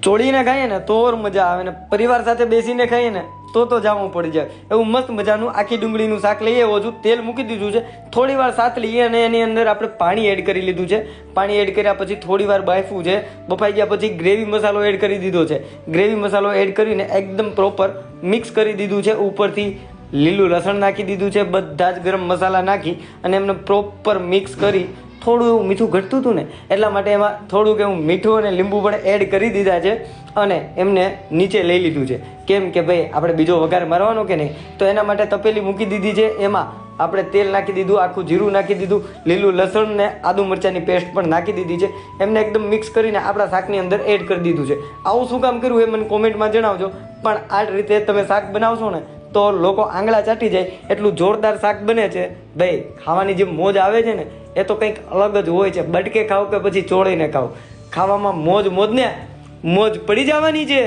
ચોળીને ખાઈએ ને તો મજા આવે ને પરિવાર સાથે બેસીને ખાઈએ ને તો જામું પડી જાય એવું મસ્ત મજાનું આખી ડુંગળીનું શાક લઈ આવ્યો છું. તેલ મૂકી દીધું છે, થોડી વાર શાક લઈએ અને એની અંદર આપણે પાણી એડ કરી લીધું છે. પાણી એડ કર્યા પછી થોડી વાર બાફવું છે. બફાઈ ગયા પછી ગ્રેવી મસાલો એડ કરી દીધો છે. ગ્રેવી મસાલો એડ કરીને એકદમ પ્રોપર મિક્સ કરી દીધું છે. ઉપરથી લીલું લસણ નાખી દીધું છે, બધા જ ગરમ મસાલા નાખી અને એમને પ્રોપર મિક્સ કરી થોડું એવું મીઠું ઘટતું હતું ને એટલા માટે એમાં થોડુંક એવું મીઠું અને લીંબુ પણ એડ કરી દીધા છે અને એમને નીચે લઈ લીધું છે. કેમ કે ભાઈ આપણે બીજો વઘાર મારવાનો કે નહીં, તો એના માટે તપેલી મૂકી દીધી છે. એમાં આપણે તેલ નાખી દીધું, આખું જીરું નાખી દીધું, લીલું લસણ ને આદુ મરચાંની પેસ્ટ પણ નાખી દીધી છે. એમને એકદમ મિક્સ કરીને આપણા શાકની અંદર એડ કરી દીધું છે. આવું શું કામ કર્યું એ મને કોમેન્ટમાં જણાવજો. પણ આ રીતે તમે શાક બનાવશો ને તો લોકો આંગળા ચાટી જાય એટલું જોરદાર શાક બને છે. ભાઈ ખાવાની જે મોજ આવે છે ને એ તો કંઈક અલગ જ હોય છે. બટકે ખાવ કે પછી ચોળીને ખાવ, ખાવામાં મોજ ને મોજ પડી જવાની છે.